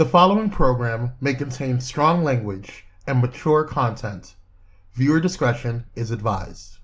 The following program may contain strong language and mature content. Viewer discretion is advised.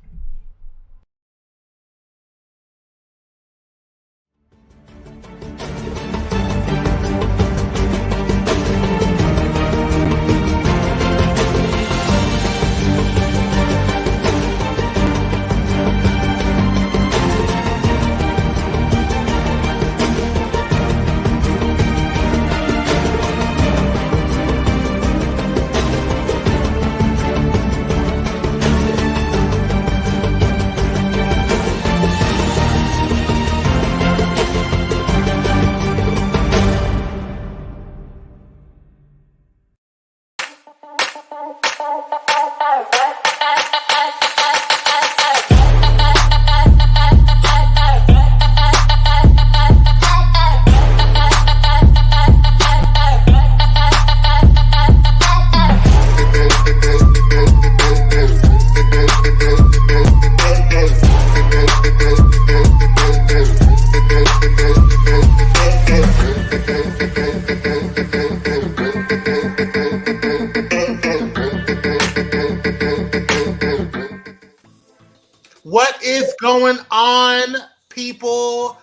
What is going on, people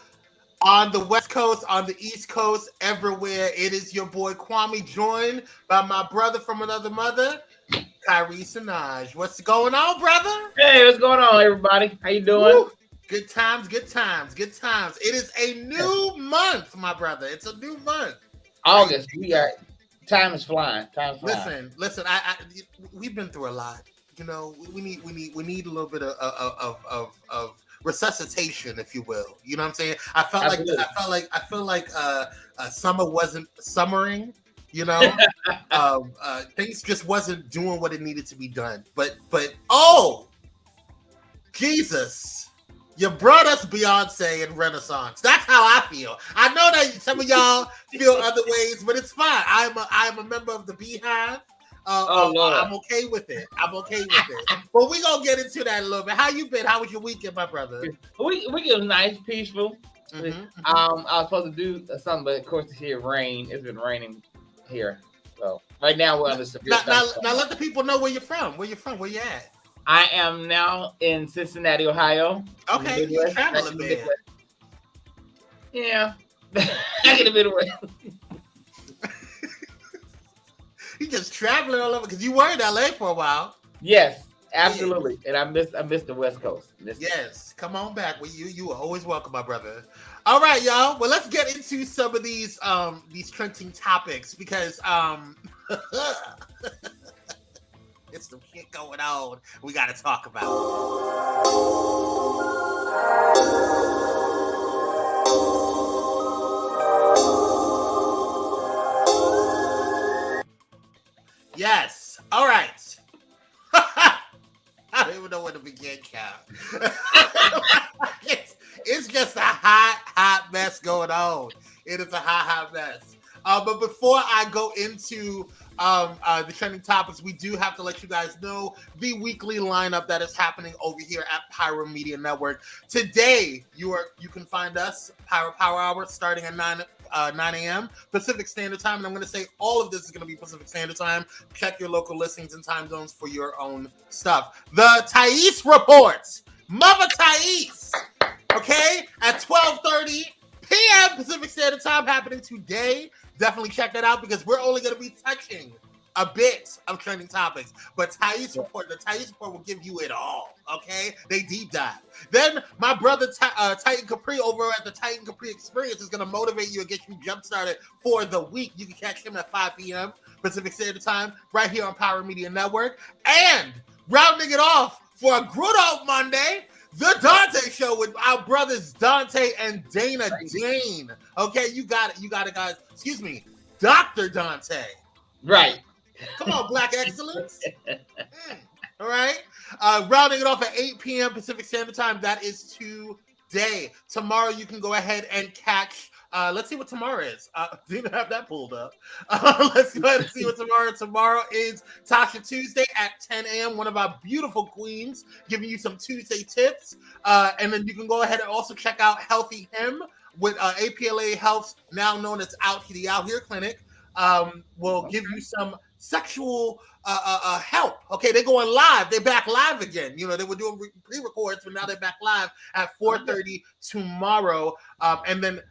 on the West Coast, on the East Coast, everywhere? It is your boy Kwame, joined by my brother from another mother, Kyrie Sinaj. What's going on, brother? Hey, what's going on, everybody? How you doing? Woo. Good times, good times, good times. It is a new month, my brother. It's a new month. August. Time is flying. Listen. We've been through a lot. You know, we need a little bit of resuscitation, if you will. You know what I'm saying? I feel like summer wasn't summering. You know, things just wasn't doing what it needed to be done. But oh, Jesus. You brought us Beyonce and Renaissance. That's how I feel. I know that some of y'all feel other ways, but it's fine. I'm a member of the Beehive. Lord. I'm okay with it. But we gonna get into that a little bit. How you been? How was your weekend, my brother? We was nice, peaceful. I was supposed to do something, but of course here rain. It's been raining here, so right now we're under severe. Now let the people know where you're from. Where you at? I am now in Cincinnati, Ohio. Okay, you're traveling, man. Yeah, I get a bit away. You just traveling all over because you were in LA for a while. Yes, absolutely, and I missed the West Coast. Yes, come on back. Well, you are always welcome, my brother. All right, y'all. Well, let's get into some of these trending topics because it's some shit going on we got to talk about. Yes. All right. I don't even know where to begin, Cal. It's just a hot mess going on. It is a hot mess. But before I go into the trending topics, we do have to let you guys know the weekly lineup that is happening over here at Pyro Media Network. Today, you can find us Pyro Power Hour starting at 9 a.m. Pacific Standard Time, and I'm going to say all of this is going to be Pacific Standard Time. Check your local listings and time zones for your own stuff. The Thais Reports, Mother Thais, okay, at 12:30 p.m. Pacific Standard Time, happening today. Definitely check that out because we're only going to be touching a bit of trending topics. But the Thais Report will give you it all, okay? They deep dive. Then my brother Titan Capri over at the Titan Capri Experience is going to motivate you and get you jump-started for the week. You can catch him at 5 p.m. Pacific Standard Time right here on Power Media Network. And rounding it off for a Grudo Monday, The Dante Show with our brothers Dante and Dana Dane. Okay, you got it, guys. Excuse me, Dr. Dante. Right. Come on, Black Excellence. All right. Rounding it off at 8 p.m. Pacific Standard Time. That is today. Tomorrow, you can go ahead and catch. Let's see what tomorrow is. Didn't have that pulled up. Let's go ahead and see what tomorrow. Tomorrow is Tasha Tuesday at 10 a.m. One of our beautiful queens giving you some Tuesday tips. And then you can go ahead and also check out Healthy Him with APLA Health's now known as the Out Here Clinic. will give you some sexual help. Okay, they're going live. They're back live again. You know, they were doing pre-records, but now they're back live at 4:30 tomorrow. And then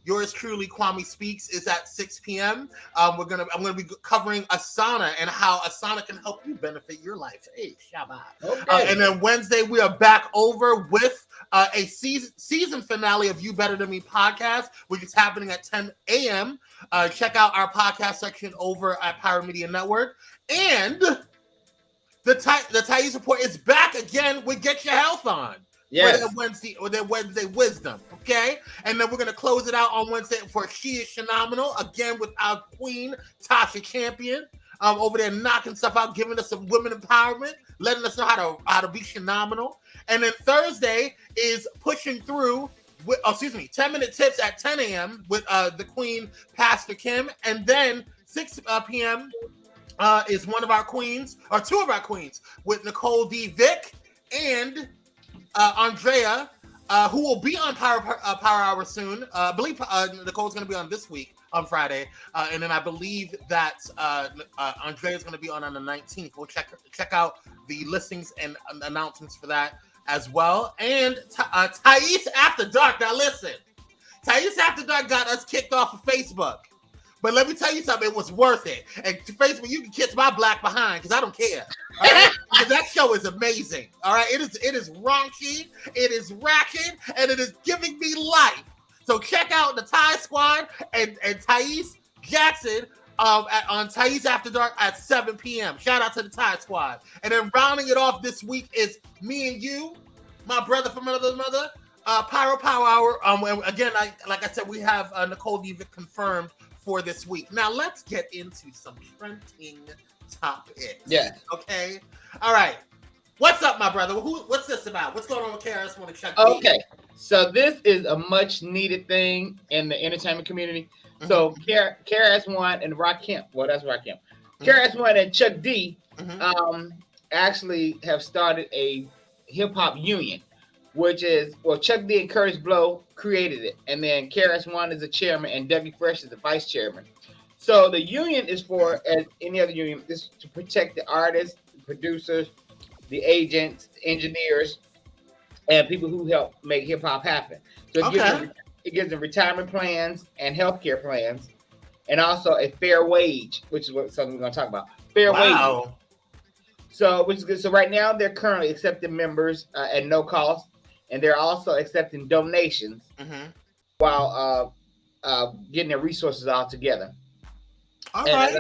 yours truly, Kwame Speaks, is at 6 p.m. I'm gonna be covering Asana and how Asana can help you benefit your life. Hey, Shabbat. Okay. And then Wednesday we are back over with a season finale of You Better Than Me podcast, which is happening at 10 a.m. Check out our podcast section over at Pyro Media Network. And the Thais Report is back again with Get Your Health On. Yes. For their Wednesday wisdom, okay? And then we're going to close it out on Wednesday for She Is Phenomenal, again with our queen, Tasha Champion, over there knocking stuff out, giving us some women empowerment, letting us know how to be phenomenal. And then Thursday is pushing through, 10-minute tips at 10 a.m. with the queen, Pastor Kim. And then 6 p.m. Is one of our queens, or two of our queens, with Nicole D. Vick and Andrea, who will be on Power Hour soon. I believe Nicole's going to be on this week on Friday, and then I believe that Andrea is going to be on the 19th. We'll check out the listings and announcements for that as well. And Thais After Dark. Now listen, Thais After Dark got us kicked off of Facebook. But let me tell you something, it was worth it. And to Facebook, you can kiss my black behind because I don't care. All right? Because that show is amazing. All right. It is raunchy, it is racking, and it is giving me life. So check out the Thai Squad and Thais Jackson on Thais After Dark at 7 p.m. Shout out to the Thai Squad. And then rounding it off this week is me and you, my brother from another mother, Pyro Power Hour. Again, like I said, we have Nicole Diva confirmed for this week. Now let's get into some trending topics. Yeah. Okay. All right. What's up, my brother? What's this about? What's going on with KRS One and Chuck Okay. So this is a much needed thing in the entertainment community. Mm-hmm. So KRS-One and Rakim, well, that's Rakim. Mm-hmm. KRS-One and Chuck D actually have started a hip hop union, which is, well, Chuck D and Curtis Blow created it, and then KRS-One is the chairman and Dougie Fresh is the vice chairman. So the union is for, as any other union, is to protect the artists, the producers, the agents, the engineers, and people who help make hip hop happen. So it gives them retirement plans and healthcare plans, and also a fair wage, which is something we're going to talk about. Fair wage. So, which is good. So right now they're currently accepting members at no cost, and they're also accepting donations while getting their resources all together. All right.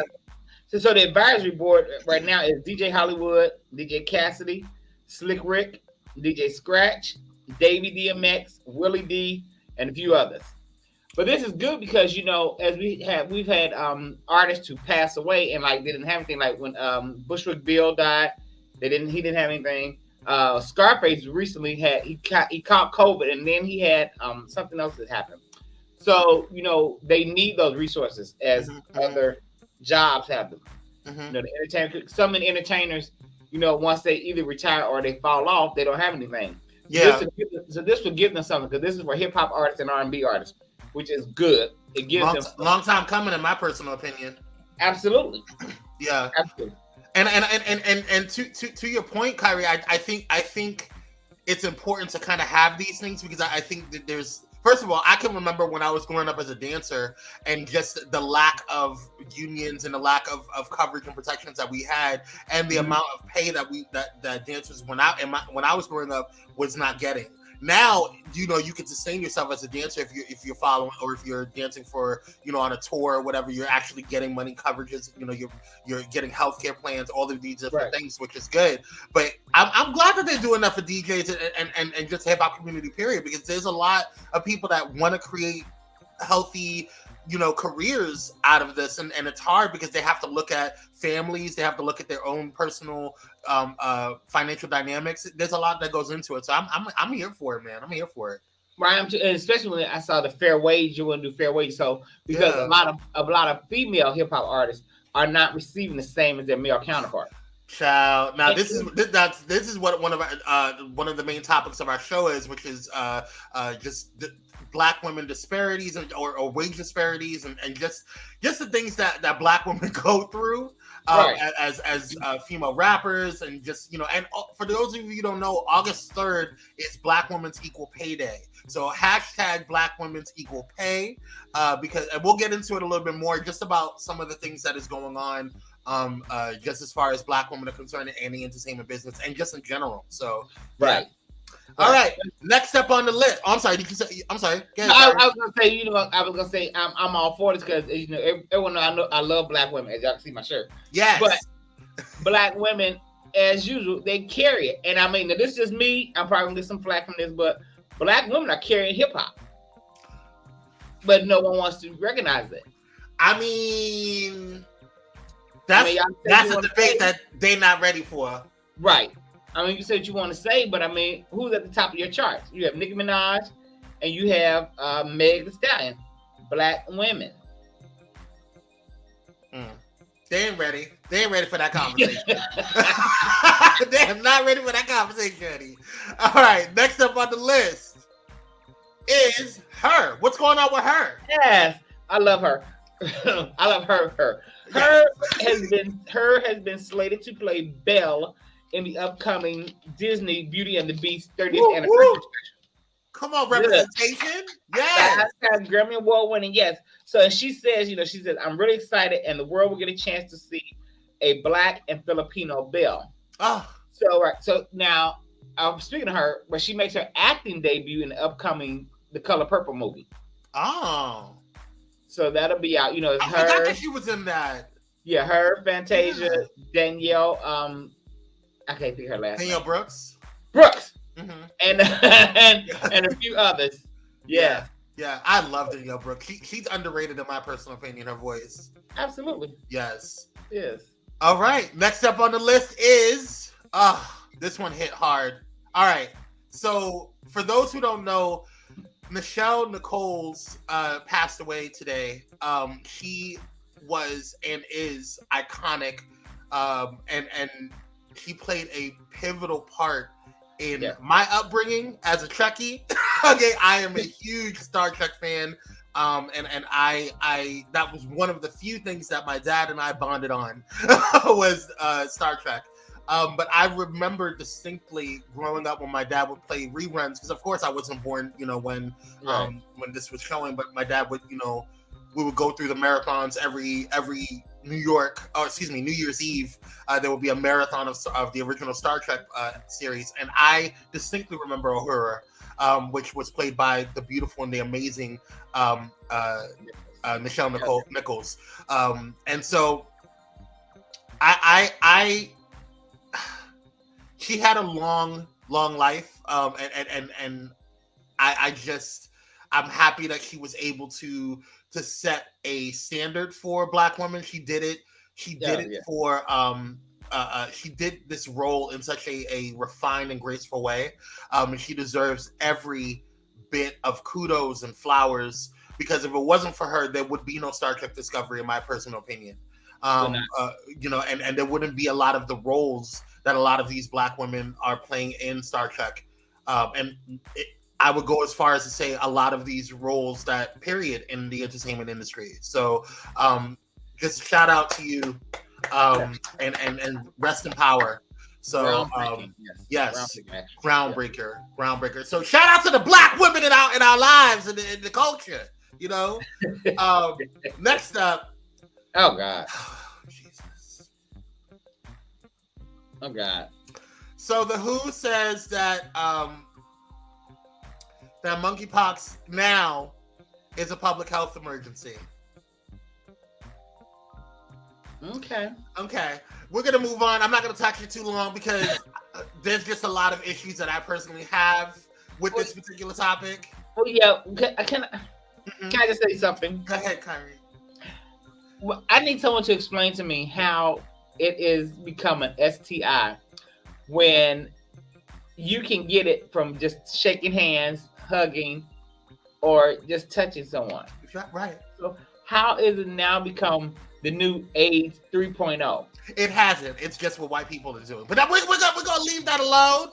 So the advisory board right now is DJ Hollywood, DJ Cassidy, Slick Rick, DJ Scratch, Davey DMX, Willie D, and a few others. But this is good because, you know, as we've had artists who pass away and like they didn't have anything. Like when Bushwick Bill died, he didn't have anything. Scarface recently he caught COVID, and then he had something else that happened. So, you know, they need those resources as other jobs have them. You know, some entertainers, you know, once they either retire or they fall off, they don't have anything. Yeah. So this will give them something, because this is for hip hop artists and R&B artists, which is good. It gives them long time coming, in my personal opinion. Absolutely. Yeah. Absolutely. And to your point, Kyrie, I think it's important to kind of have these things, because I think that there's, first of all, I can remember when I was growing up as a dancer and just the lack of unions and the lack of coverage and protections that we had, and the amount of pay that dancers when I was growing up was not getting. Now, you know, you can sustain yourself as a dancer if you're following, or if you're dancing for, you know, on a tour or whatever, you're actually getting money coverages, you know, you're getting healthcare plans, all of these different things, which is good. But I'm glad that they're doing that for DJs and just hip hop community, period, because there's a lot of people that want to create healthy, you know, careers out of this, and it's hard because they have to look at families, they have to look at their own personal financial dynamics. There's a lot that goes into it, so I'm here for it, man. I'm here for it. Right, especially when I saw the fair wage. You want to do fair wage, so because a lot of female hip hop artists are not receiving the same as their male counterpart. Child. Now this is what one of the main topics of our show is, which is just Black women disparities or wage disparities and just the things that Black women go through as female rappers, and just, you know, and for those of you who don't know, August 3rd is Black Women's Equal Pay Day. So hashtag Black Women's Equal Pay, because, and we'll get into it a little bit more just about some of the things that is going on, just as far as Black women are concerned in the entertainment business and just in general. So right. All right. Next up on the list. Oh, I'm sorry. Did you say? I'm sorry. No, I was gonna say. You know, I was gonna say I'm all for this because, you know, everyone know I love Black women, as y'all can see my shirt. Yes. But Black women, as usual, they carry it. And I mean, this is just me. I'm probably gonna get some flack from this, but Black women are carrying hip hop, but no one wants to recognize it. I mean, that's a debate that they're not ready for. Right. I mean, you said you want to say, but I mean, who's at the top of your charts? You have Nicki Minaj, and you have Meg Thee Stallion. Black women. They ain't ready. They ain't ready for that conversation. They are not ready for that conversation. All right, next up on the list is her. What's going on with her? Yes, I love her. I love her. Her has been slated to play Belle in the upcoming Disney Beauty and the Beast 30th anniversary. Come on, representation. Yes. Grammy Award winning. Yes. So she says, I'm really excited, and the world will get a chance to see a Black and Filipino Belle. Oh. So now I'm speaking to her, but she makes her acting debut in the upcoming The Color Purple movie. Oh. So that'll be out. I forgot that she was in that. Yeah, her, Fantasia, Danielle. I can't think her last name. Danielle Brooks. Mm-hmm. And a few others. Yeah. Yeah, I love Danielle Brooks. She's underrated in my personal opinion. Her voice. Absolutely. Yes. All right. Next up on the list is this one hit hard. All right. So for those who don't know, Nichelle Nichols passed away today. She was and is iconic, and she played a pivotal part in my upbringing as a Trekkie. Okay, I am a huge Star Trek fan, and I that was one of the few things that my dad and I bonded on was Star Trek. But I remember distinctly growing up when my dad would play reruns, because of course I wasn't born, when this was showing, but my dad would, we would go through the marathons every New Year's Eve. There would be a marathon of the original Star Trek series, and I distinctly remember Uhura, which was played by the beautiful and the amazing Nichelle Nichols. And so I she had a long life, and I'm happy that she was able to set a standard for Black women. She did it. She did this role in such a refined and graceful way, and she deserves every bit of kudos and flowers, because if it wasn't for her, there would be no Star Trek Discovery, in my personal opinion. And there wouldn't be a lot of the roles that a lot of these Black women are playing in Star Trek. I would go as far as to say a lot of these roles that period in the entertainment industry. So just shout out to you, and rest in power. So groundbreaker. So shout out to the Black women in our lives and in the culture. Next up. Oh God. Jesus. Oh God. So the WHO says that that monkeypox now is a public health emergency. Okay. We're going to move on. I'm not going to talk to you too long because there's just a lot of issues that I personally have with this particular topic. Oh, yeah. Can I just say something? Go ahead, Kyrie. Well, I need someone to explain to me how it is become an STI when you can get it from just shaking hands, hugging, or just touching someone. Right. So how is it now become the new AIDS 3.0? It hasn't. It's just what white people are doing. But we're gonna leave that alone.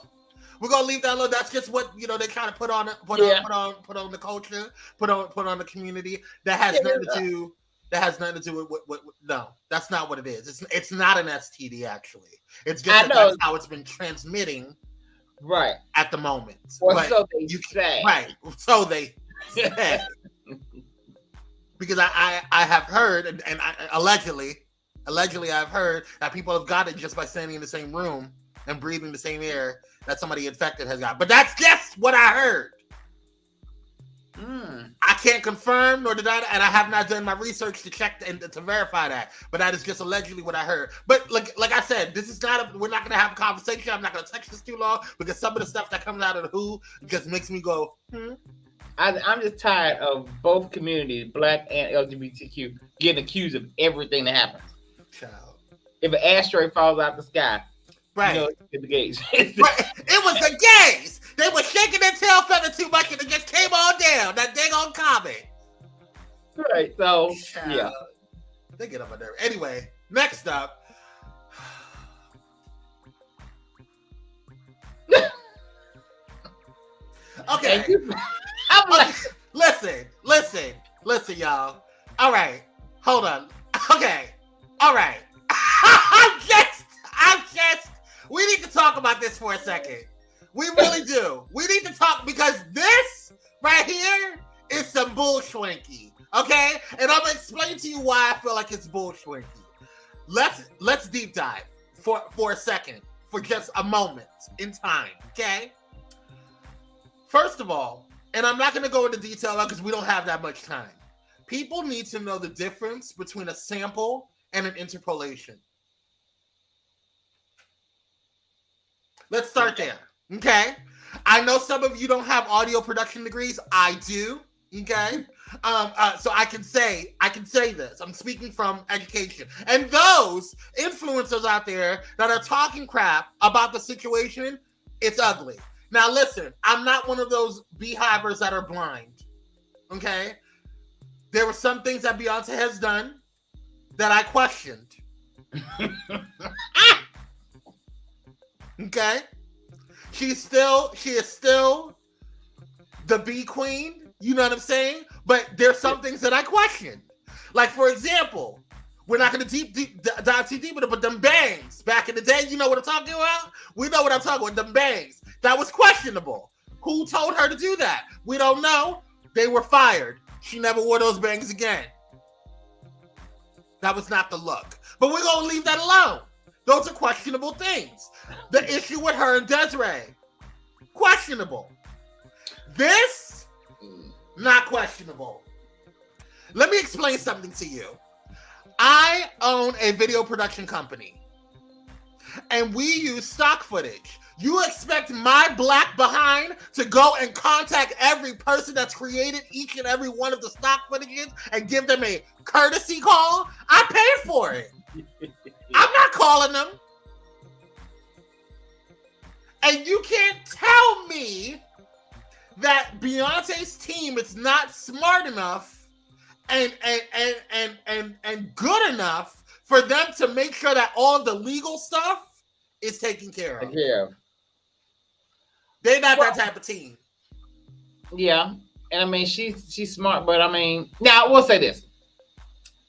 We're gonna leave that alone. That's just what they kind of put on the culture, put on the community. That has nothing to do. That has nothing to do with no. That's not what it is. It's not an STD actually. It's just that's how it's been transmitting. Right. At the moment. Or so they say. Right. So they say. Because I have heard and allegedly I've heard that people have got it just by standing in the same room and breathing the same air that somebody infected has got. But that's just what I heard. I can't confirm nor deny that, and I have not done my research to check and to verify that. But that is just allegedly what I heard. But like I said, this is not. We're not going to have a conversation. I'm not going to touch this too long because some of the stuff that comes out of the WHO just makes me go. I'm just tired of both communities, Black and LGBTQ, getting accused of everything that happens. Child. If an asteroid falls out the sky, right? It's the gays. Right. It was the gays. They were shaking their tail feather too much and it just came all down. That dang on comment. Right. So yeah, they get up on there. Anyway, next up. Okay. I'm like, listen, y'all. All right, hold on. Okay, all right. I'm just. We need to talk about this for a second. We really do. We need to talk because this right here is some bullshwanky. Okay, and I'm gonna explain to you why I feel like it's bullshwanky. Let's deep dive for a second, for just a moment in time. Okay. First of all, and I'm not going to go into detail because we don't have that much time. People need to know the difference between a sample and an interpolation. Let's start there. Okay. I know some of you don't have audio production degrees. I do. Okay. So I can say this. I'm speaking from education. And those influencers out there that are talking crap about the situation, it's ugly. Now listen, I'm not one of those beehivers that are blind. Okay? There were some things that Beyonce has done that I questioned. Okay? She is still the bee queen, you know what I'm saying? But there's some things that I questioned. Like for example, we're not going to dive too deep into it, but them bangs back in the day, you know what I'm talking about? We know what I'm talking about, them bangs. That was questionable. Who told her to do that? We don't know. They were fired. She never wore those bangs again. That was not the look. But we're going to leave that alone. Those are questionable things. The issue with her and Desiree, questionable. This, not questionable. Let me explain something to you. I own a video production company, and we use stock footage. You expect my black behind to go and contact every person that's created each and every one of the stock footages and give them a courtesy call? I paid for it. I'm not calling them. And you can't tell me that Beyonce's team is not smart enough and good enough for them to make sure that all of the legal stuff is taken care of. Yeah. They're not that type of team. Yeah. And I mean she's smart, but I mean, now I will say this.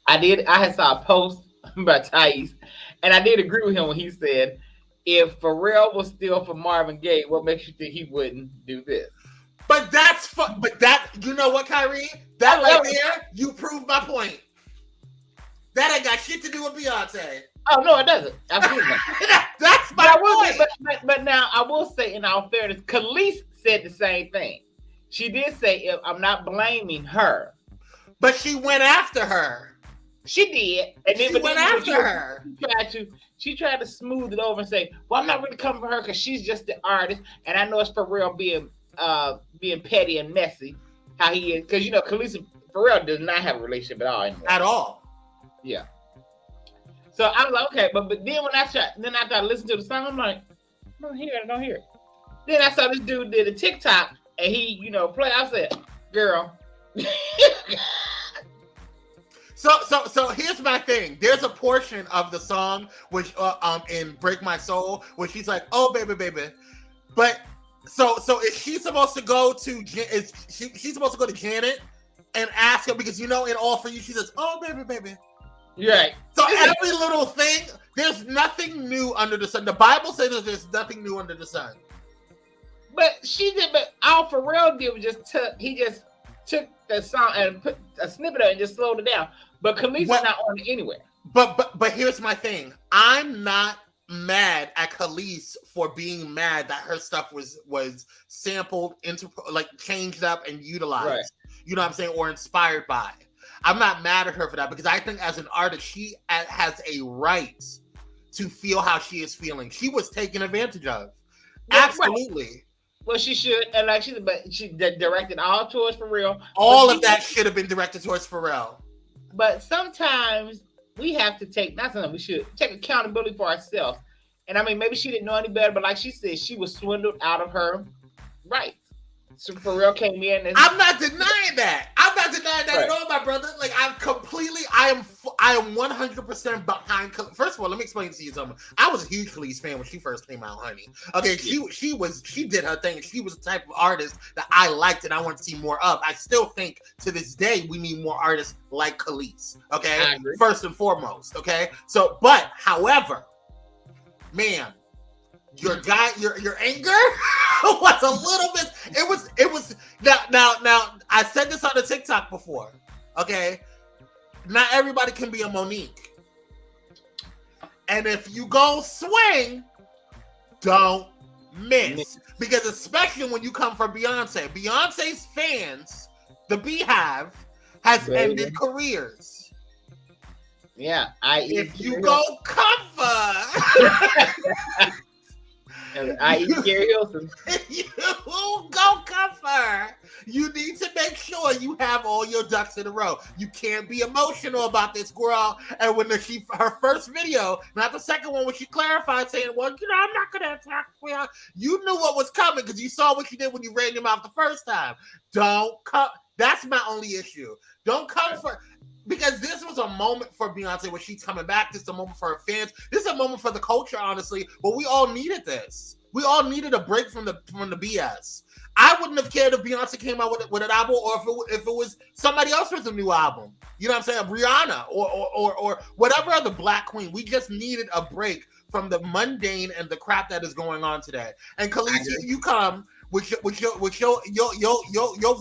I had saw a post by Thais, and I did agree with him when he said, if Pharrell was still for Marvin Gaye, what makes you think he wouldn't do this? But that's you know what, Kyrie? That right there, you proved my point. That ain't got shit to do with Beyonce. Oh no, it doesn't. Absolutely not. That's my point. But now I will say, in all fairness, Khalees said the same thing. She did say, I'm not blaming her, but she went after her. She did, and then she went after her. She tried to smooth it over and say, "Well, I'm not really coming for her because she's just the artist, and I know it's Pharrell being petty and messy, how he is, because Khalees and Pharrell does not have a relationship at all anymore. At all. Yeah. So I was like, okay, but then after I listened to the song, I'm like, I don't hear it. Then I saw this dude did a TikTok and he, play. I said, girl. So here's my thing. There's a portion of the song which in Break My Soul where she's like, oh baby, but So is she supposed to go to? Is she's supposed to go to Janet and ask her because in All For You she says, "Oh baby." Right. So every little thing, there's nothing new under the sun. The Bible says that there's nothing new under the sun. But she did. But all Pharrell did was just took the song and put a snippet of it and just slowed it down. But Khalees is not on it anywhere. But here's my thing. I'm not mad at Khalees for being mad that her stuff was sampled, changed up and utilized. Right. You know what I'm saying? Or inspired by. I'm not mad at her for that because I think as an artist, she has a right to feel how she is feeling. She was taken advantage of. Absolutely. Right. Well, she should, and she directed all towards Pharrell. All of that should have been directed towards Pharrell. But sometimes we have to we should take accountability for ourselves. And I mean, maybe she didn't know any better, but like she said, she was swindled out of her rights. So Pharrell came in and I'm not denying that. Right. At all, my brother. Like I am 100% behind. First of all, let me explain to you something. I was a huge Khalees fan when she first came out, honey. Okay, she did her thing. She was the type of artist that I liked and I want to see more of. I still think to this day we need more artists like Khalees. Okay, first and foremost. Okay, so however, man. Your anger was a little bit. It was now. I said this on the TikTok before. Okay, not everybody can be a Monique, and if you go swing, don't miss because especially when you come from Beyonce's fans, the Beehive has ended careers. Yeah, if you go cover. I.e. Gary Hilton. You go cover. You need to make sure you have all your ducks in a row. You can't be emotional about this girl. And when her first video, not the second one, when she clarified saying, "Well, I'm not gonna attack you." You knew what was coming because you saw what she did when you ran him out the first time. Don't come. That's my only issue. Don't come for. Because this was a moment for Beyonce when she's coming back. This is a moment for her fans. This is a moment for the culture, honestly. But we all needed this. We all needed a break from the BS. I wouldn't have cared if Beyonce came out with an album or if it was somebody else with a new album. You know what I'm saying? Rihanna or whatever other black queen. We just needed a break from the mundane and the crap that is going on today. And Khalees, you come with your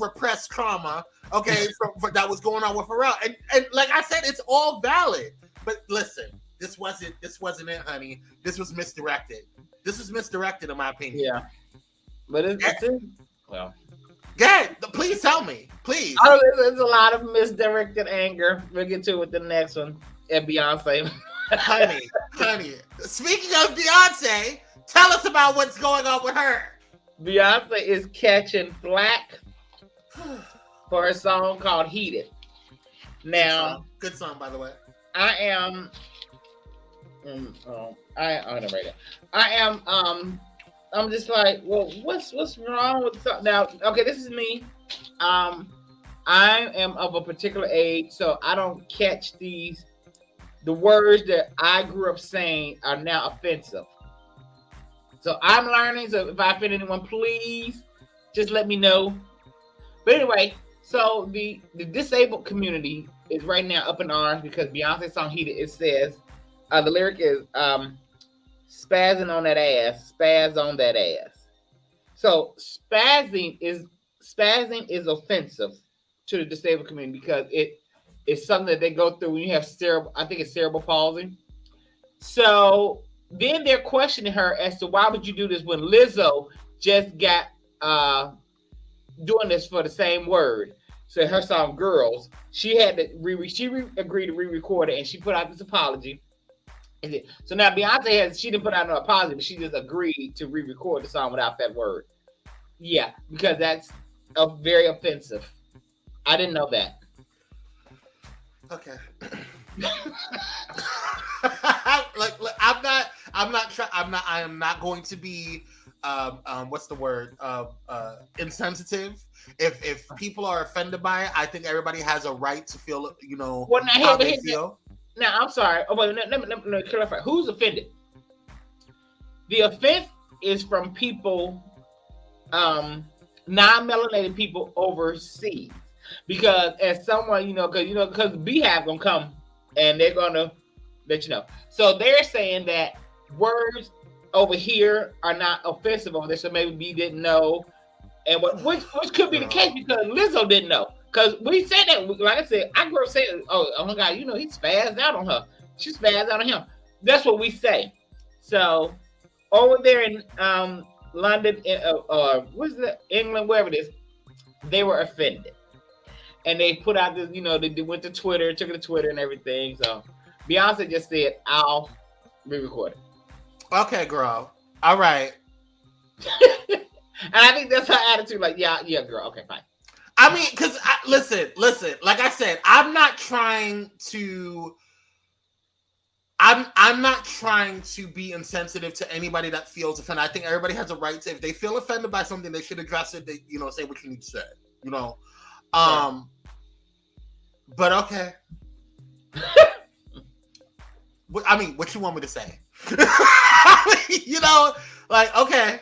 repressed trauma. Okay, that was going on with Pharrell, and like I said, it's all valid. But listen, this wasn't it, honey. This was misdirected. In my opinion. Yeah, but it's well. Go ahead, please tell me, please. Oh, there's a lot of misdirected anger. We'll get to it with the next one at Beyonce. honey. Speaking of Beyonce, tell us about what's going on with her. Beyonce is catching flack for a song called "Heated." Now, good song, by the way. I am. I'm just like, well, what's wrong with now? Okay, this is me. I am of a particular age, so I don't catch the words that I grew up saying are now offensive. So I'm learning. So if I offend anyone, please just let me know. But anyway, so the disabled community is right now up in arms because Beyonce's song "Heated." It says the lyric is "spazzing on that ass, spaz on that ass." So spazzing is offensive to the disabled community because it's something that they go through when you have cerebral palsy. So then they're questioning her as to why would you do this when Lizzo just got doing this for the same word. So her song "Girls," she had to agreed to re-record it, and she put out this apology. So now Beyonce she didn't put out no apology, but she just agreed to re-record the song without that word. Yeah, because that's very offensive. I didn't know that. Okay. I am not going to be what's the word? Insensitive. If people are offended by it, I think everybody has a right to feel, how they feel. Now, I'm sorry. Oh, wait, let me clarify. Who's offended? The offense is from people non-melanated people overseas, because as someone, because Beehive gonna come and they're gonna let you know. So they're saying that words over here are not offensive over there, so maybe B didn't know, and which could be the case because Lizzo didn't know. Because we said that, like I said, I grew up saying, oh my God, he spazzed out on her. She spazzed out on him. That's what we say. So over there in London, or what's the England, wherever it is, they were offended, and they put out this. They went to Twitter, took it to Twitter, and everything. So Beyonce just said, "I'll re-record it." Okay, girl. All right. And I think that's her attitude. Like, yeah, girl. Okay, fine. I mean, because listen. Like I said, I'm not trying to be insensitive to anybody that feels offended. I think everybody has a right to, if they feel offended by something, they should address it. They, say what you need to say. But okay. I mean, what you want me to say? Like, okay.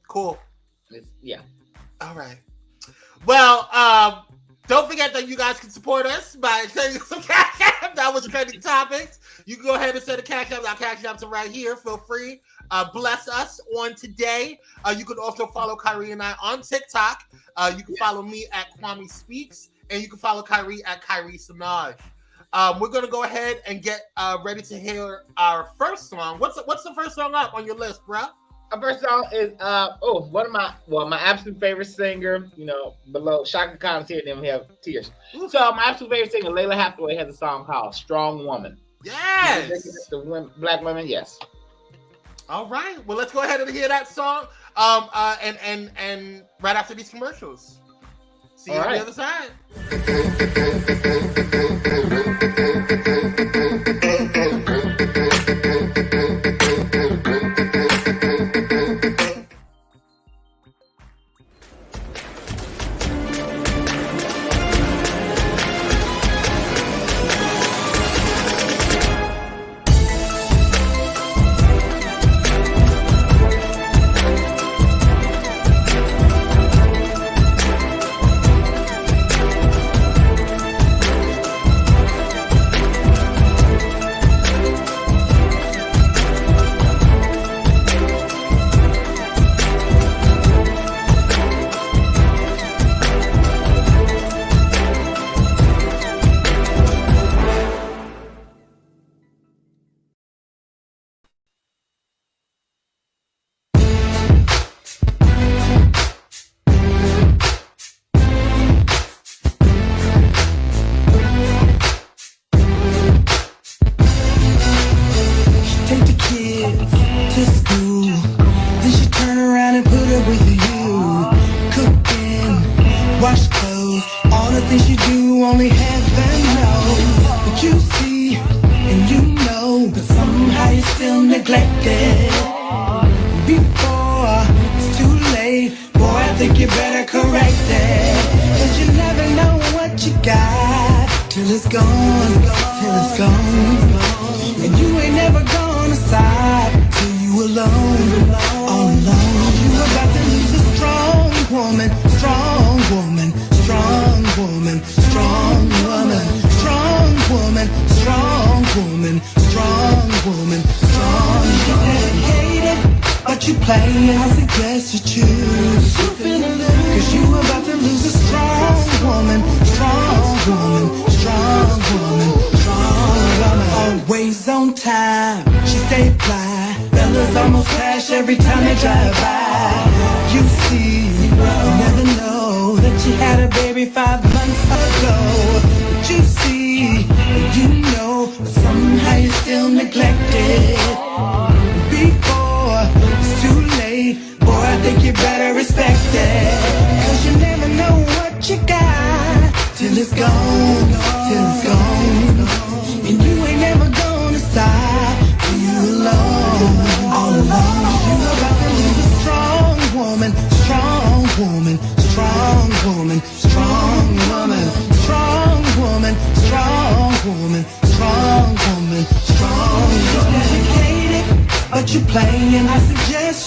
Cool. Yeah. All right. Well, don't forget that you guys can support us by sending some cash app. That was trending topics. You can go ahead and send a cash app. Our cash apps are right here. Feel free. Bless us on today. You can also follow Kyrie and I on TikTok. You can follow me at Kwame Speaks, and you can follow Kyrie at Kyrie Samaj. We're gonna go ahead and get ready to hear our first song. What's the first song up on your list, bro? Our first song is one of my absolute favorite singer, below Shaka Khan's here, and then we have Tears. Ooh. So my absolute favorite singer, Layla Hathaway, has a song called "Strong Woman." Yes, the black women, yes. All right, well, let's go ahead and hear that song. And right after these commercials. See you on the other side.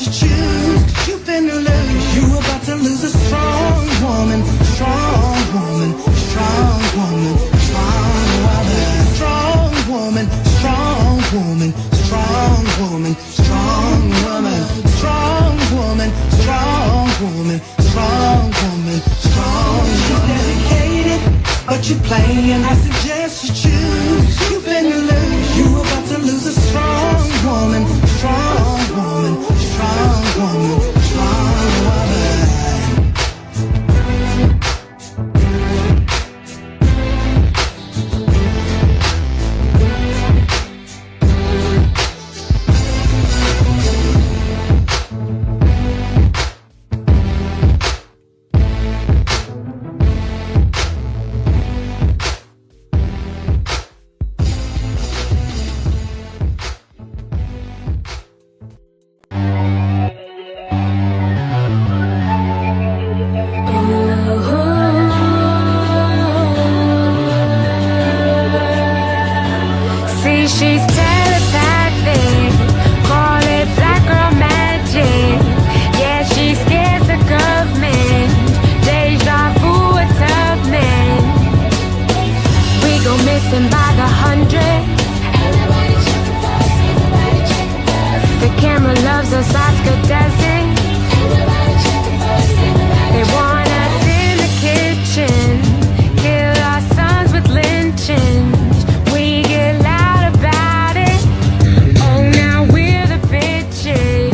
suggest you choose. You finna lose. You about to lose a strong woman. Strong woman. Strong woman. Strong woman. Strong woman. Strong woman. Strong woman. Strong woman. Strong woman. Strong woman. Strong woman. Strong woman. You're dedicated, but you're playing. I suggest you choose. You finna lose. You about to lose a strong woman. Strong woman. Strong woman. Strong woman. She's telepathic, call it black girl magic. Yeah, she scares the government, deja vu a tough man. We go missing by the hundreds. The camera loves us, Oscar doesn't. They want us in the kitchen, kill our sons with lynchings. We get loud about it. Oh, now we're the bitches.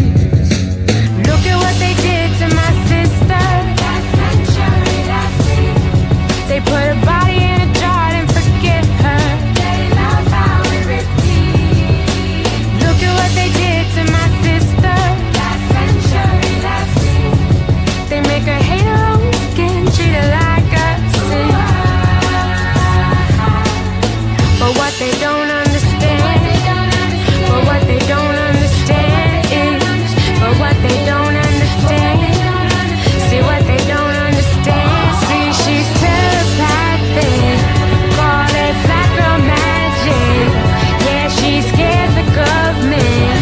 Look at what they did to my sister. Last century, last week. They put her body in a jar and forget her. They love how we repeat. Look at what they did to my sister. Last century, last week. They make her hate her own skin, treat her like a sin. But what they don't understand, but what they don't understand is, but what they don't understand, see what they don't understand. See, she's telepathic, call it black girl magic. Yeah, she scares the government,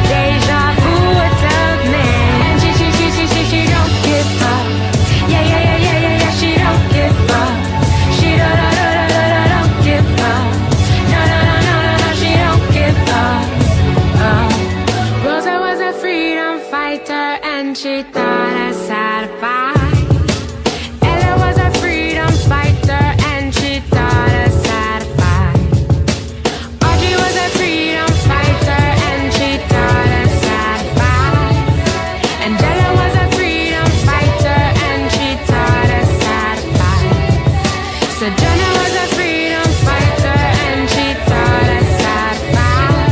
deja vu a tough man. She don't give up. Yeah, she don't give up. She don't give up. No, she don't give up. Rosa was a freedom fighter and she taught us how to fight. Ella was a freedom fighter and she taught us how to fight. Audrey was a freedom fighter and she taught us how to fight. And Della was a freedom fighter and she taught us how to fight. So Jenna was a freedom fighter and she taught us how to fight.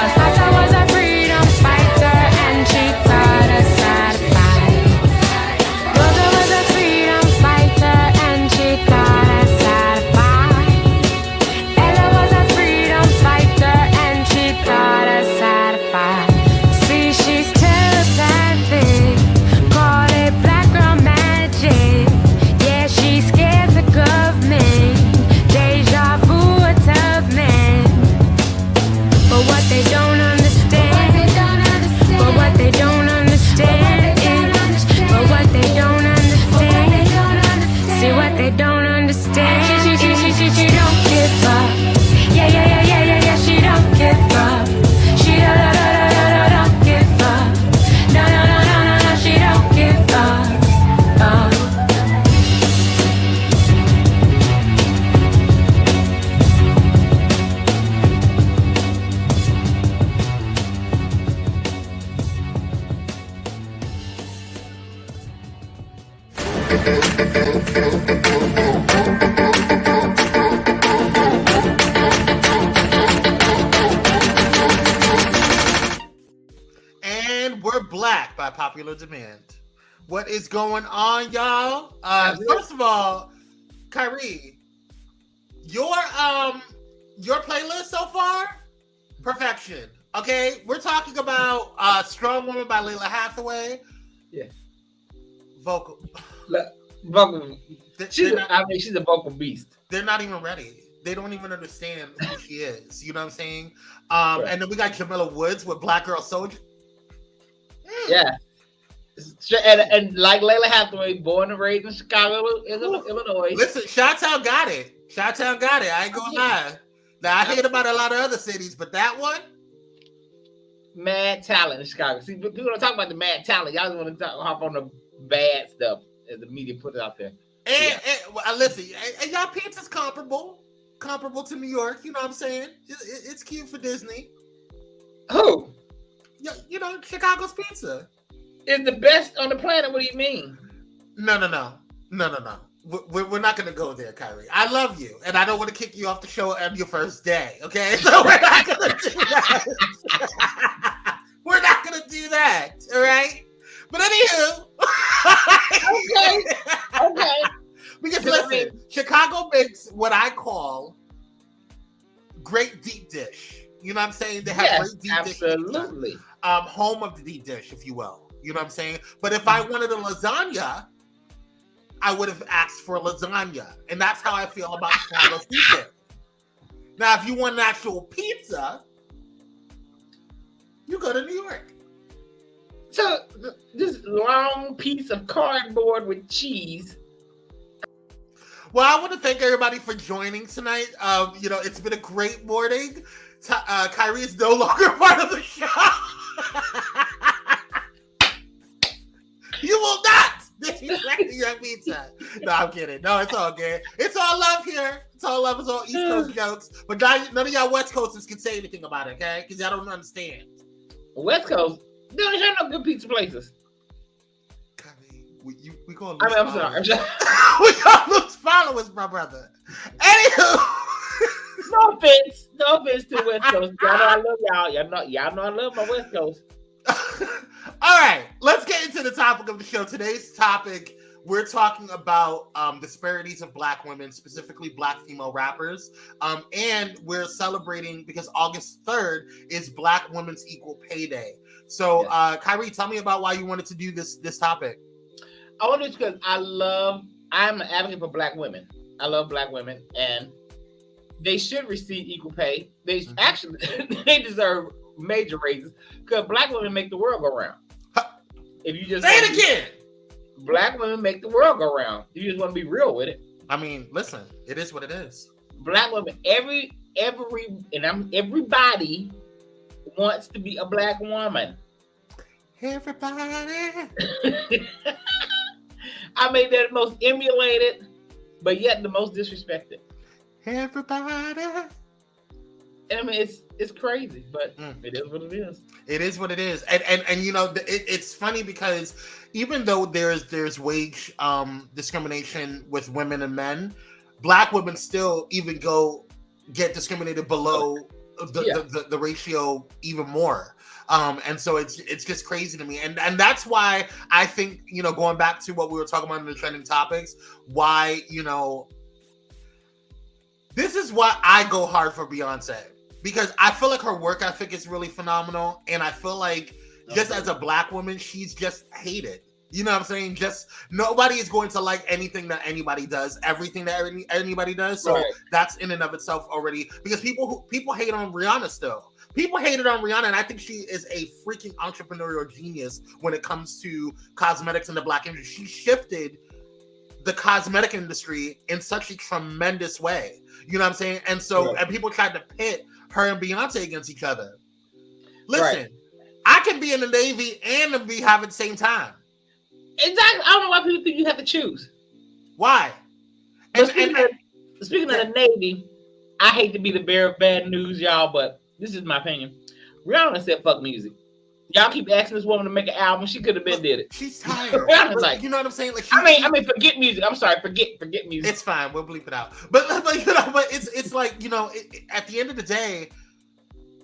Asata was a freedom fighter and she taught us how to fight. Rosa was a freedom fighter and she taught us how to fight. Ella was a freedom fighter and she taught us how to fight. See, she's telepathic, call it black girl magic. Yeah, she scares the government, deja vu a tough man. But what they don't understand, but what they don't understand is, but what they don't understand, see what they don't understand. She don't give up. Yeah, she don't give up. She don't give up. No, she don't give up. And we're black by popular demand. What is going on, y'all? First of all, Kyrie, your playlist so far, perfection. Okay, we're talking about "Strong Woman" by Layla Hathaway. Yeah. Vocal. She's a vocal beast. They're not even ready. They don't even understand who she is. You know what I'm saying? Right. And then we got Jamila Woods with "Black Girl Soldier." Yeah. And like Layla Hathaway, born and raised in Chicago, Illinois. Listen, Chi-Town got it. Chi-Town got it. I ain't gonna lie. Now I heard about a lot of other cities, but that one, mad talent in Chicago. See, people don't talk about the mad talent. Y'all just want to hop on the bad stuff as the media put it out there. And listen, and y'all pizza's comparable to New York. You know what I'm saying? It's cute for Disney. Who? You know, Chicago's pizza is the best on the planet. What do you mean? No. We're not going to go there, Kyrie. I love you, and I don't want to kick you off the show on your first day, okay? So we're not going to do that. We're not going to do that, all right? But anywho. Okay. Because listen, Chicago makes what I call great deep dish. You know what I'm saying? They have great deep dish. Absolutely. Home of the deep dish, if you will. You know what I'm saying? But if I wanted a lasagna, I would have asked for lasagna. And that's how I feel about Chicago's pizza. Now, if you want an actual pizza, you go to New York. So, this long piece of cardboard with cheese. Well, I want to thank everybody for joining tonight. You know, it's been a great morning. Kyrie is no longer part of the show. You will not disrespect your pizza. No, I'm kidding. No, it's all good. It's all love here. It's all love. It's all East Coast jokes. But none of y'all West Coasters can say anything about it, okay? Because y'all don't understand. West Coast, they don't have no good pizza places. Kyrie, we gonna lose I'm sorry. We gonna lose followers, my brother. Anywho. No offense to West Coast. Y'all know I love y'all. Y'all know I love my West Coast. All right, let's get into the topic of the show. Today's topic, we're talking about disparities of Black women, specifically Black female rappers. And we're celebrating because August 3rd is Black Women's Equal Pay Day. So, Kyrie, tell me about why you wanted to do this topic. I wanted to because I'm an advocate for Black women. I love Black women, and they should receive equal pay. They actually they deserve major raises because Black women make the world go round. If you just say it again, Black women make the world go round. You just want to be real with it. I mean, listen, it is what it is. Black women, everybody wants to be a Black woman. Everybody. I mean, they're the most emulated, but yet the most disrespected. Everybody. And I mean, it's crazy, but it is what it is. It is what it is, and you know, it's funny because even though there's wage discrimination with women and men, Black women still even get discriminated below the ratio even more. And so it's just crazy to me, and that's why I think, you know, going back to what we were talking about in the trending topics, why, you know, this is why I go hard for Beyonce, because I feel like her work ethic is really phenomenal, and I feel like just as a Black woman, she's just hated. You know what I'm saying? Just nobody is going to like anything that anybody does, everything that anybody does. So that's in and of itself already, because people hate on Rihanna still. People hated on Rihanna, and I think she is a freaking entrepreneurial genius when it comes to cosmetics in the Black industry. She shifted the cosmetic industry in such a tremendous way. You know what I'm saying? And so, and people tried to pit her and Beyonce against each other. Listen, I can be in the Navy and be having the same time. Exactly. I don't know why people think you have to choose. Why? Speaking of the Navy, I hate to be the bearer of bad news, y'all, but this is my opinion. Rihanna said, "Fuck music." Y'all keep asking this woman to make an album. She could have been did it. She's tired. Like, you know what I'm saying? Like, I mean, forget music. I'm sorry, forget music. It's fine. We'll bleep it out. But you know, but it's like, you know, at the end of the day,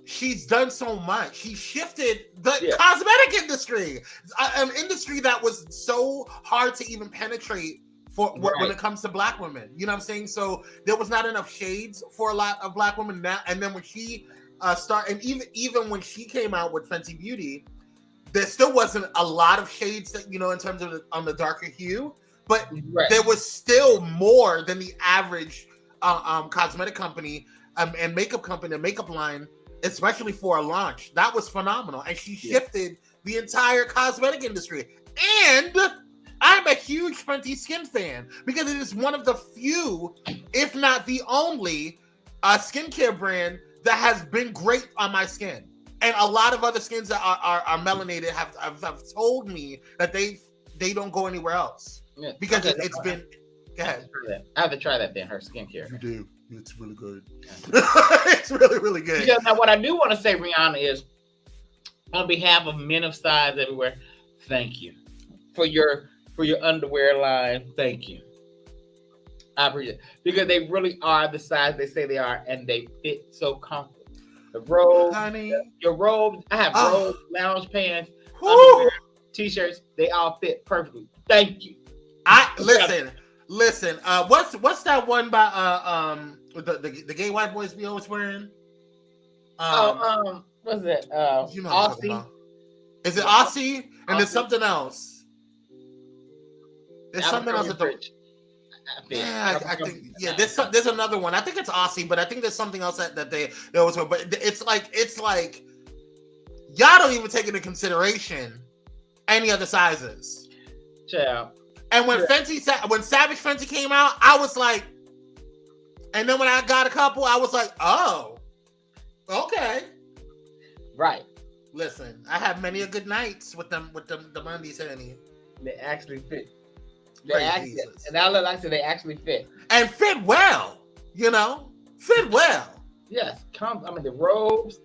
she's done so much. She shifted the cosmetic industry, an industry that was so hard to even penetrate for when it comes to Black women. You know what I'm saying? So there was not enough shades for a lot of Black women now. And then when she and even when she came out with Fenty Beauty, there still wasn't a lot of shades that, you know, in terms of on the darker hue, but there was still more than the average cosmetic company and makeup company, and makeup line, especially for a launch. That was phenomenal. And she shifted the entire cosmetic industry. And I'm a huge Fenty Skin fan because it is one of the few, if not the only, skincare brand that has been great on my skin. And a lot of other skins that are melanated have told me that they don't go anywhere else because it's been. Go ahead. I have to try that then. Her skincare. You do. It's really good. It's really, really good. Because now what I do want to say, Rihanna, is on behalf of men of size everywhere, thank you for your underwear line. Thank you. I appreciate it because they really are the size they say they are, and they fit so comfortable. The robes, honey, your robes. I have robes, lounge pants, underwear, t-shirts. They all fit perfectly. Thank you. Listen. What's that one by the gay white boys be always wearing? What's it? You know what I'm talking about. Is it Aussie? And there's something else. There's something else at the fridge. Yeah, I think there's another one. I think it's Aussie, but I think there's something else that they always wear. But it's like y'all don't even take into consideration any other sizes. Yeah. And when Savage Fenty came out, I was like, and then when I got a couple, I was like, oh, okay, right. Listen, I had many a good nights with the undies, honey. They actually fit. And I look like they actually fit. And fit well, fit well. Yes, the robes,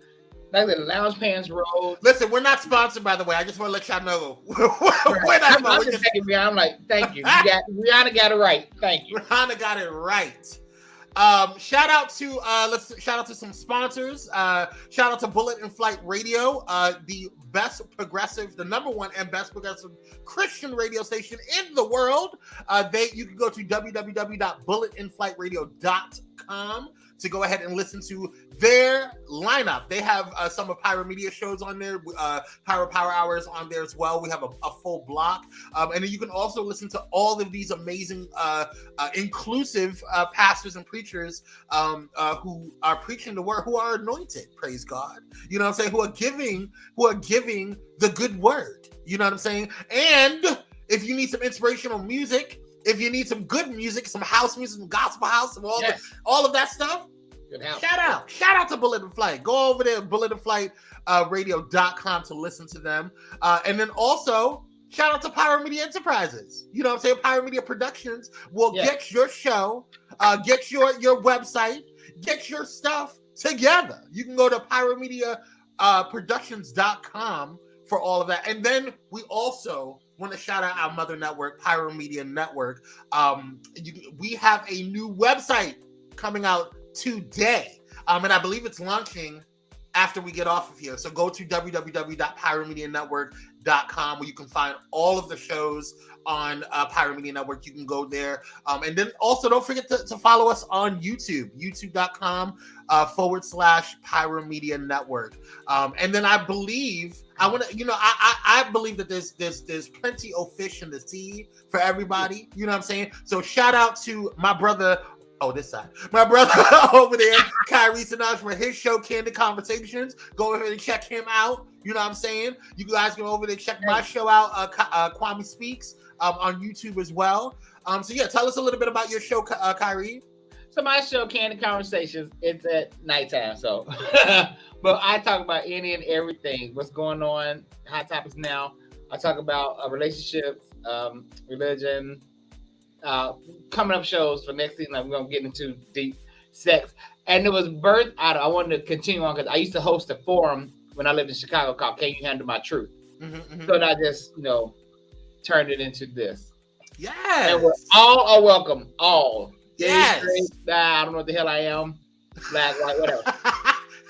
like the lounge pants robes. Listen, we're not sponsored, by the way. I just want to let y'all know. I'm just taking Rihanna. I'm like, thank you. Rihanna got it right. Thank you. Rihanna got it right. Shout out to some sponsors. Shout out to Bullet in Flight Radio, the number one and best progressive Christian radio station in the world. You can go to www.bulletinflightradio.com to go ahead and listen to their lineup. They have some of Pyro Media shows on there. Pyro Power Hour is on there as well. We have a full block. And then you can also listen to all of these amazing, inclusive pastors and preachers who are preaching the word, who are anointed, praise God. You know what I'm saying? Who are giving the good word. You know what I'm saying? And if you need some inspirational music, if you need some good music, some house music, some gospel house, some all of that stuff, shout out to Bullet and Flight. Go over there, bulletinflightradio.com to listen to them. And then also, shout out to Pyro Media Enterprises. You know what I'm saying? Pyro Media Productions will get your show, get your website, get your stuff together. You can go to pyromediaproductions.com for all of that. And then we also want to shout out our mother network, Pyro Media Network. We have a new website coming out today. And I believe it's launching after we get off of here. So go to www.pyromedianetwork.com where you can find all of the shows on Pyro Media Network. You can go there. And then also don't forget to follow us on YouTube, youtube.com/Pyro Media Network. And then I believe I believe that there's plenty of fish in the sea for everybody. You know what I'm saying? So shout out to my brother. Oh, this side. My brother over there, Kyrie Sinaj, for his show, Candid Conversations. Go ahead and check him out. You know what I'm saying? You guys go over there, check my show out, Kwame Speaks, on YouTube as well. So yeah, tell us a little bit about your show, Kyrie. So my show, Candid Conversations, it's at nighttime. So, but I talk about any and everything. What's going on, hot topics now. I talk about relationships, religion, coming up shows for next season. I'm going to get into deep sex. And it was birthed out of, I wanted to continue on because I used to host a forum when I lived in Chicago called Can You Handle My Truth? So I just, turned it into this. Yes. And all are welcome. All. Yes. I don't know what the hell I am. Black, white, whatever.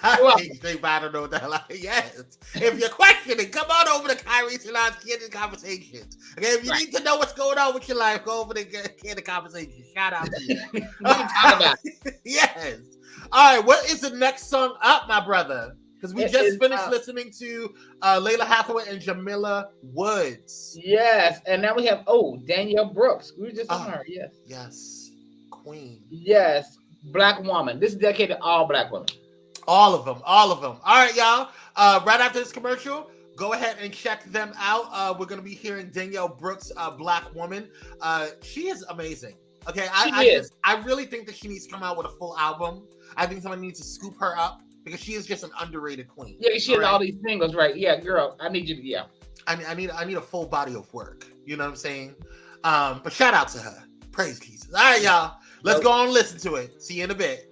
I don't know what the hell I am. Yes. If you're questioning, come on over to Kyrie Salon's Candid Conversations. Okay, if you need to know what's going on with your life, go over to Candid Conversations. Shout out to you. Yes. All right, what is the next song up, my brother? Because we just finished listening to Layla Hathaway and Jamila Woods. Yes, and now we have Danielle Brooks. We were just on her. Yes. Yes, Queen. Yes, Black Woman. This is dedicated to all Black women. All of them. All right, y'all. Right after this commercial, Go ahead and check them out. We're going to be hearing Danielle Brooks, Black Woman. She is amazing. Okay, I really think that she needs to come out with a full album. I think someone needs to scoop her up because she is just an underrated queen. Yeah, she has all these singles, right? Yeah, girl, I need you to, yeah. I need a full body of work. You know what I'm saying? But shout out to her. Praise Jesus. All right, y'all. Let's go on and listen to it. See you in a bit.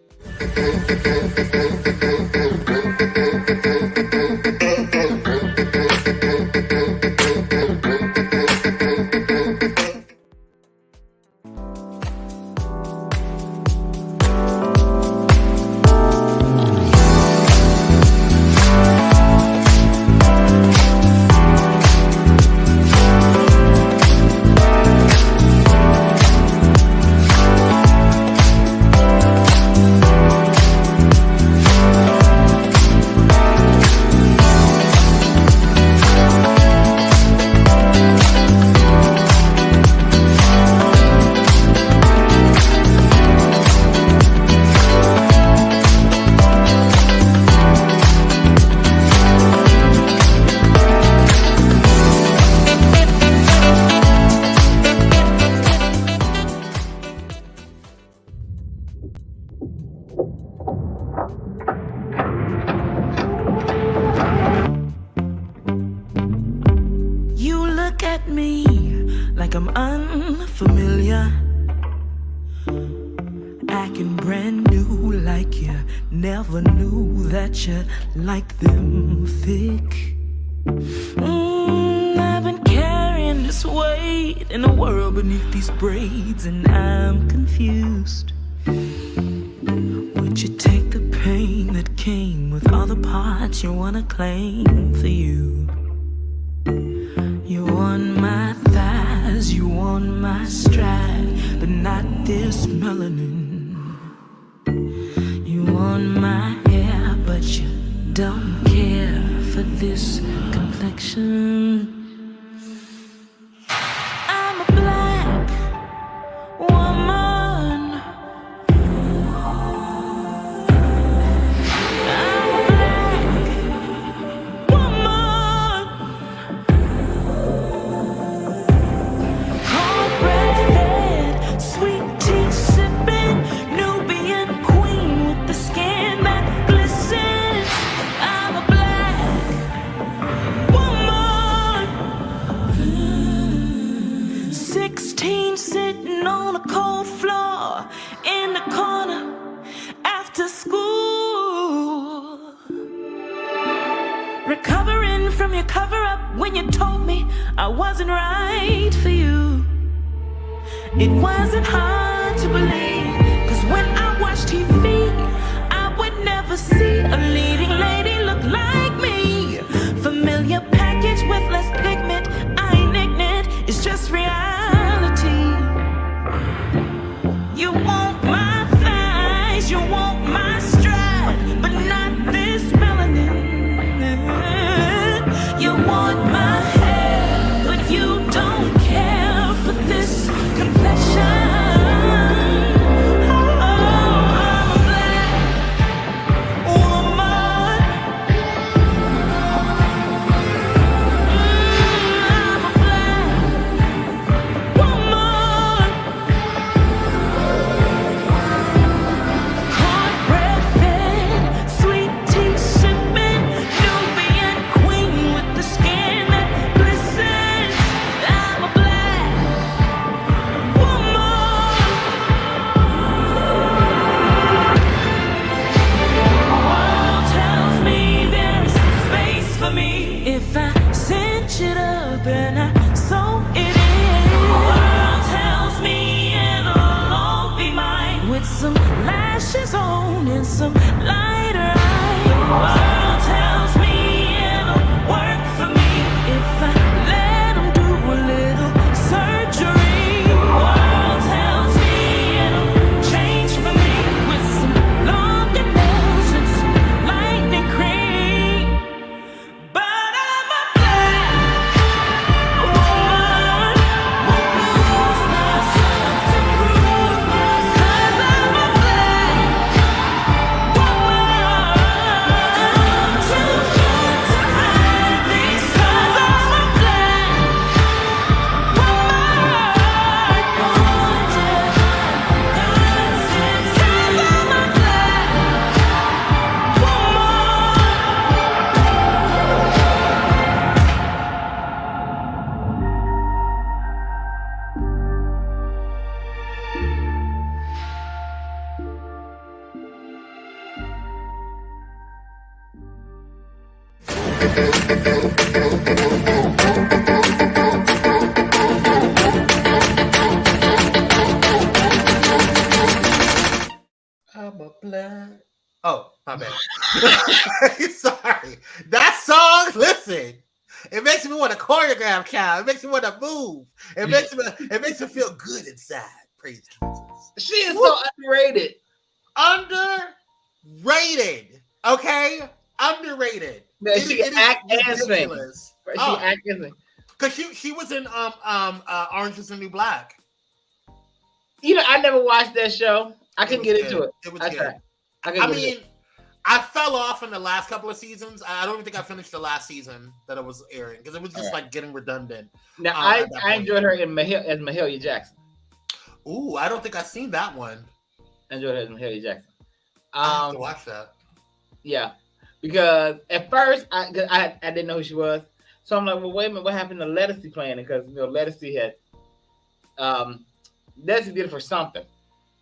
Like them thick. I've been carrying this weight in the world beneath these braids, and I'm confused. Would you take the pain that came with all the parts you wanna claim for you? You want my thighs, you want my stride, but not this melanin. You want my hair, but you don't care for this complexion. I'm a black woman. I'm a black woman. Cornbread fed, sweet tea sipping, Nubian queen with the skin that glistens. I'm a black woman. 16 sitting on a cold floor in the corner after school. Recovering from your cover-up when you told me I wasn't right for you. It wasn't hard to believe, 'cause when I watch TV, I would never see a leading lady look like me. Familiar package with less pigment, I ain't ignorant, it's just reality. You want my thighs, you want my stride, but not this melanin. You want my hair, but you don't care for this complexion. Oh, I'm a black woman. I'm a blood. Oh, my bad. Sorry. That song, listen, it makes me want to choreograph, child. It makes me want to move. It makes me feel good inside. Praise Jesus. She is so underrated. Underrated. Okay? Underrated. Man, she can act and sing. She act and sing. Because she was in Orange is the New Black. You know, I never watched that show. I couldn't get into it. It was good. I fell off in the last couple of seasons. I don't even think I finished the last season that it was airing because it was just like getting redundant. Now I enjoyed her in as Mahalia Jackson. Ooh, I don't think I've seen that one. I enjoyed her as Mahalia Jackson. I have to watch that. Yeah, because at first I didn't know who she was, so I'm like, well, wait a minute, what happened to Lettucey playing it? Because Lettucey had Lettucey did it for something.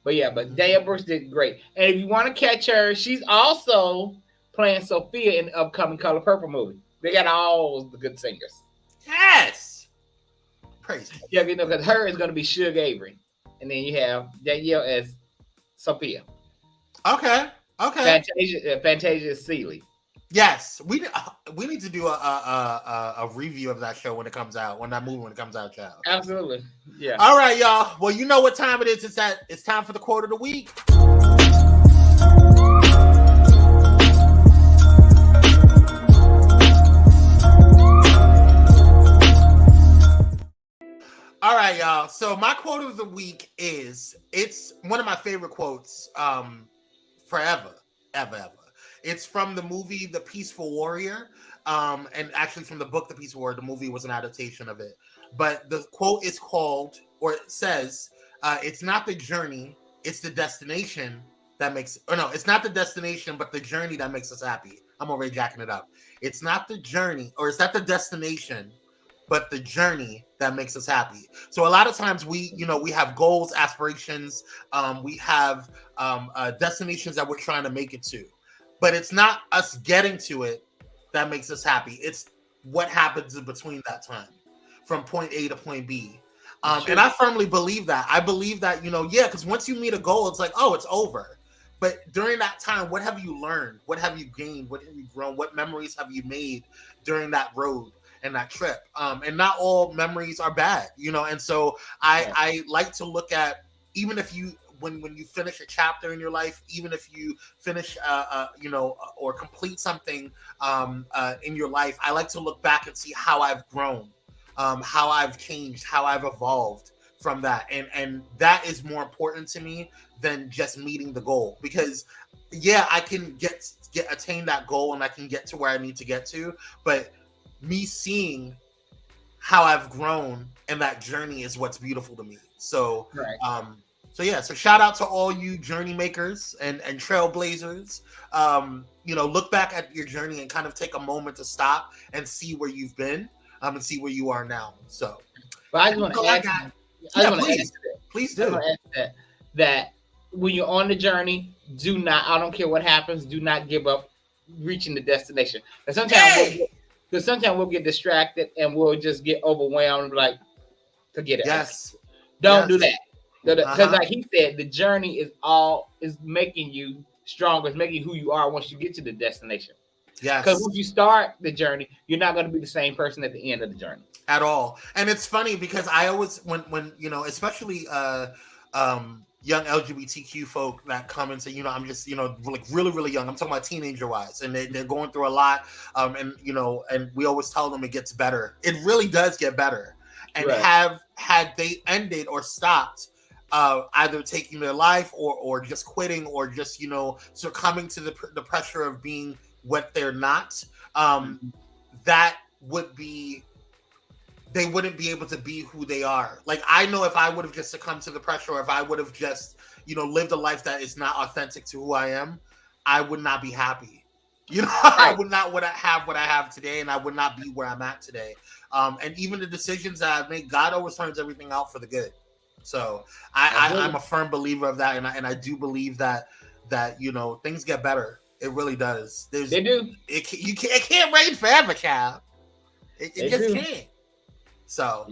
But yeah, but Daya Brooks did great. And if you want to catch her, she's also playing Sophia in the upcoming Color Purple movie. They got all the good singers. Yes. Praise. Yeah, because her is going to be Suge Avery. And then you have Danielle as Sophia. Okay. Fantasia Seeley. Yes, we need to do a review of that show when it comes out, when that comes out, child. Absolutely, yeah. All right, y'all. Well, you know what time it is. It's time for the quote of the week. All right, y'all. So my quote of the week it's one of my favorite quotes forever, ever. It's from the movie The Peaceful Warrior, and actually from the book The Peaceful Warrior. The movie was an adaptation of it. But the quote is called, or it says, it's not the journey, it's the destination that makes, or no, it's not the destination, but the journey that makes us happy. I'm already jacking it up. It's not the journey, or it's not the destination, but the journey that makes us happy. So a lot of times we have goals, aspirations, we have destinations that we're trying to make it to. But it's not us getting to it that makes us happy. It's what happens in between that time, from point A to point B. And I firmly believe that. I believe that, because once you meet a goal, it's like, oh, it's over. But during that time, what have you learned? What have you gained? What have you grown? What memories have you made during that road and that trip? And not all memories are bad, And so I like to look at, even if you, when you finish a chapter in your life, even if you finish, or complete something in your life, I like to look back and see how I've grown, how I've changed, how I've evolved from that. And that is more important to me than just meeting the goal. Because, yeah, I can attain that goal and I can get to where I need to get to. But me seeing how I've grown and that journey is what's beautiful to me. So, right. So shout out to all you journey makers and trailblazers. Look back at your journey and kind of take a moment to stop and see where you've been and see where you are now. So, but I just want to add, please do that when you're on the journey, I don't care what happens, do not give up reaching the destination. And sometimes we'll get distracted and we'll just get overwhelmed and be like, forget it. Yes. Don't do that. Because like he said, the journey is making you stronger. It's making you who you are once you get to the destination. Yes. Because once you start the journey, you're not going to be the same person at the end of the journey. At all. And it's funny because I always, when especially young LGBTQ folk that come and say, I'm just, like really, really young. I'm talking about teenager wise, and they're going through a lot. And we always tell them it gets better. It really does get better. And right. had they ended or stopped, either taking their life or just quitting or just succumbing to the pressure of being what they're not, that would be, they wouldn't be able to be who they are. Like, I know if I would have just succumbed to the pressure, or if I would have just lived a life that is not authentic to who I am, I would not be happy. I would not have what I have today, and I would not be where I'm at today. And even the decisions that I've made, God always turns everything out for the good. So I'm a firm believer of that, and I do believe that things get better. It really does. They do. It can't rain forever, child. It just can't. So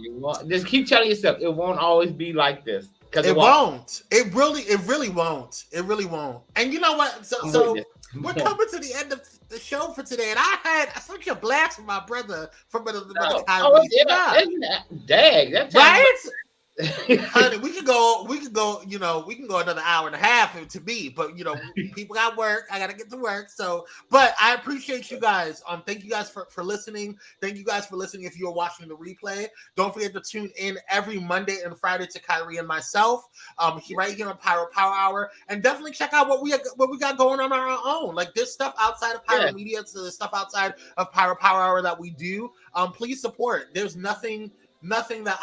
just keep telling yourself it won't always be like this. Because it won't. It really won't. It really won't. And you know what? So we're coming to the end of the show for today, and I had such a blast with my brother from another time. Dang, that's right. Honey, we could go, you know, we can go another hour and a half to me, but you know, people got work. I gotta get to work. So, but I appreciate you guys. Thank you guys for listening. Thank you guys for listening. If you're watching the replay, don't forget to tune in every Monday and Friday to Kyrie and myself, right here on Pyro Power Hour, and definitely check out what we got going on our own. Like this stuff outside of Pyro Media, so the stuff outside of Pyro Power Hour that we do. Please support. There's nothing that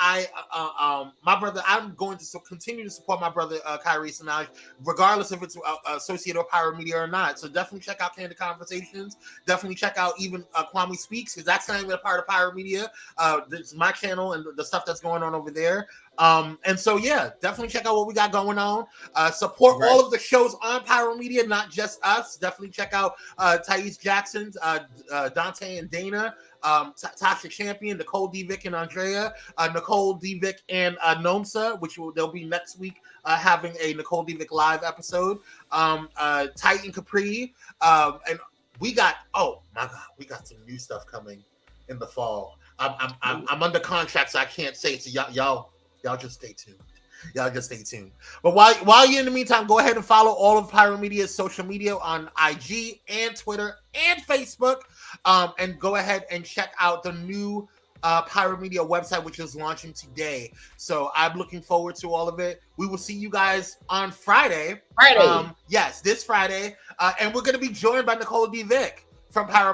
my brother, I'm going to continue to support my brother Kyrie Sinaj, regardless if it's associated with Pyro Media or not. So definitely check out Candid Conversations. Definitely check out even Kwame Speaks, because that's not even a part of Pyro Media. This is my channel and the stuff that's going on over there. And so yeah, definitely check out what we got going on. Support all of the shows on Pyro Media, not just us. Definitely check out Thais Jackson's, Dante and Dana, Tasha Champion, Nicole Divic and Andrea, Nicole Divic and Nomsa, which they'll be next week having a Nicole Divic live episode. Titan Capri, and we got we got some new stuff coming in the fall. I'm under contract, so I can't say it. So y'all just stay tuned. Y'all just stay tuned. But while you're in the meantime, go ahead and follow all of Pyro Media's social media on IG and Twitter and Facebook. And go ahead and check out the new Pyro Media website, which is launching today. So I'm looking forward to all of it. We will see you guys on Friday. Yes, this Friday. And we're going to be joined by Nicole Divic from Pyro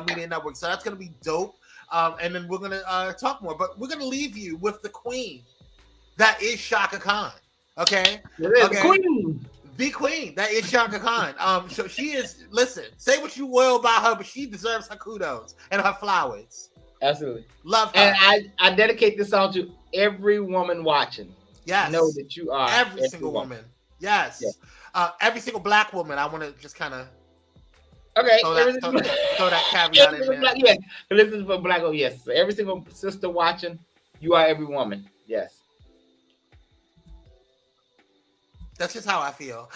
Media Network. So that's going to be dope. And then we're going to talk more. But we're going to leave you with the queen. That is Shaka Khan. Okay? Okay. Queen. The queen. That is Shaka Khan. So she is, listen, say what you will about her, but she deserves her kudos and her flowers. Absolutely. Love her. And I dedicate this song to every woman watching. Yes. Know that you are every single woman. Yes. Every single black woman. I want to just kind of throw that caveat in there. Yes. This is for black. Oh, yes. So every single sister watching, you are every woman. Yes. That's just how I feel.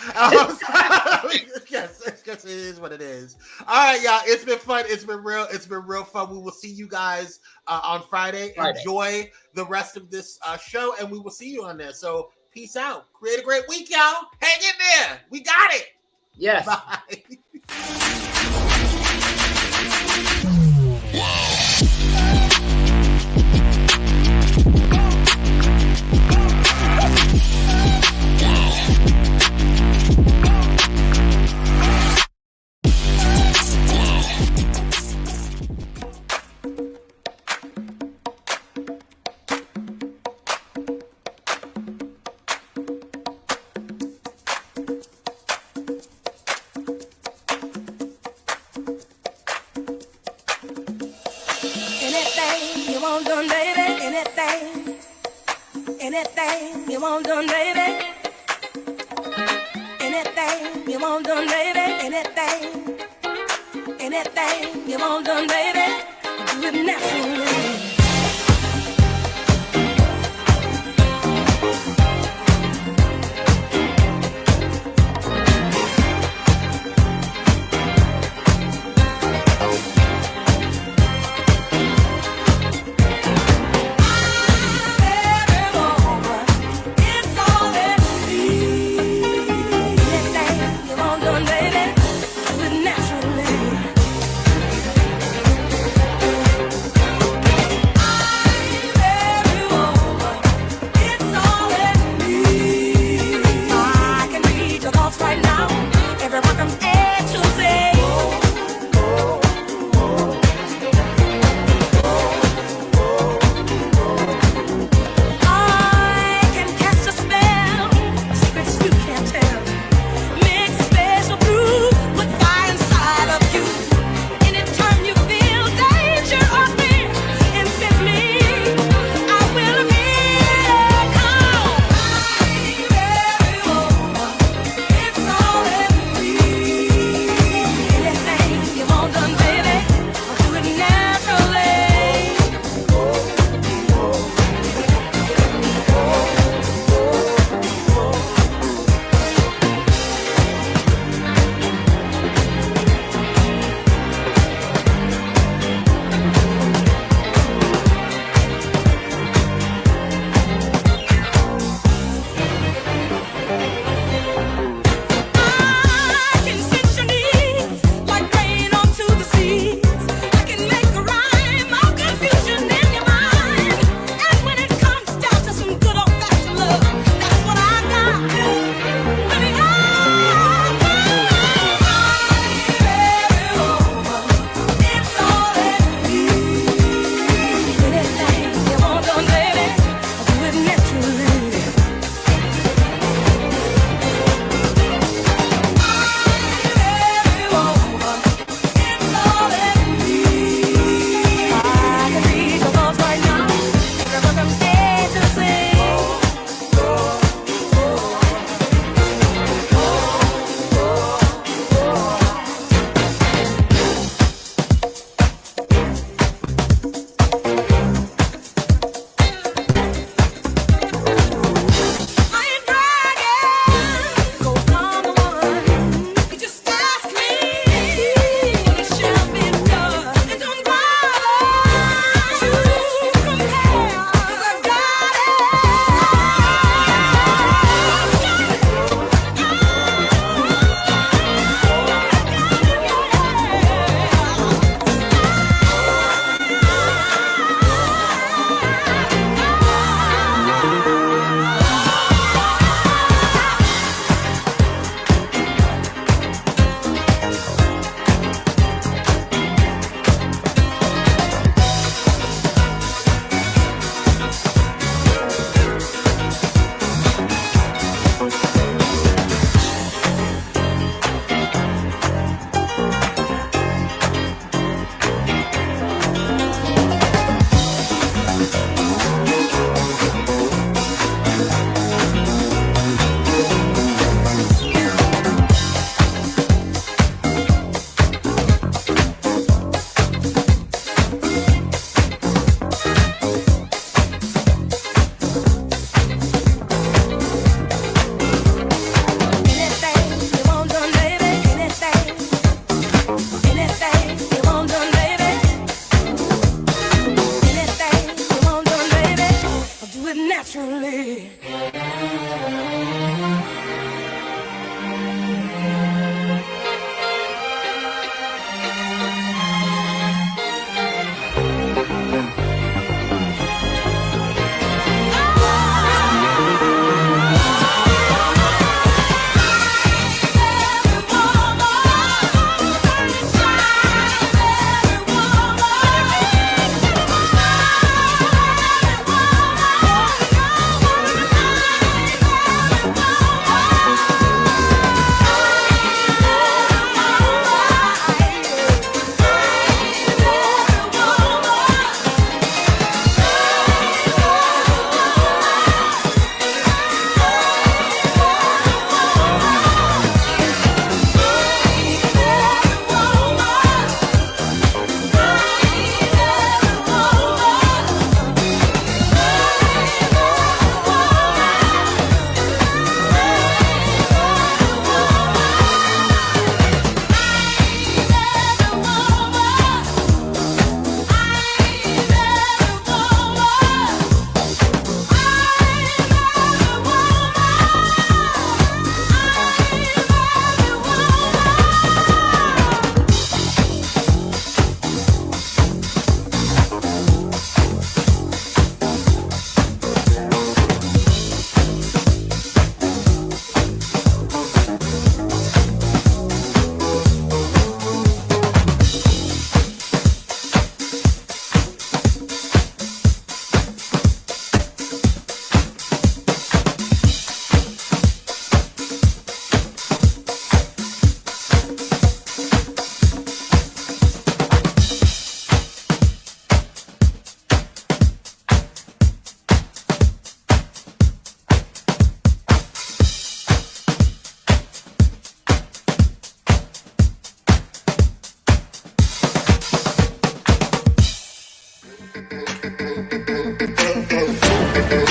Yes, it is what it is. All right, y'all. It's been fun. It's been real fun. We will see you guys on Friday. Enjoy the rest of this show, and we will see you on there. So peace out. Create a great week, y'all. Hang in there. We got it. Yes. Bye. Anything you want done, baby. Anything you want done, baby. Anything you want done, baby. Anything you want done, baby. Do it naturally. It's all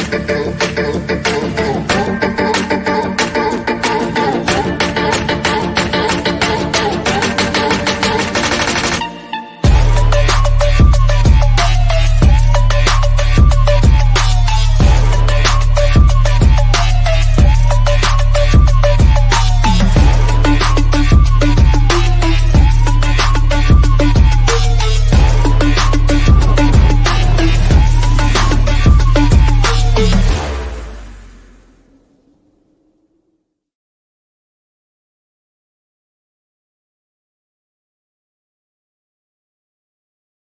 Bye.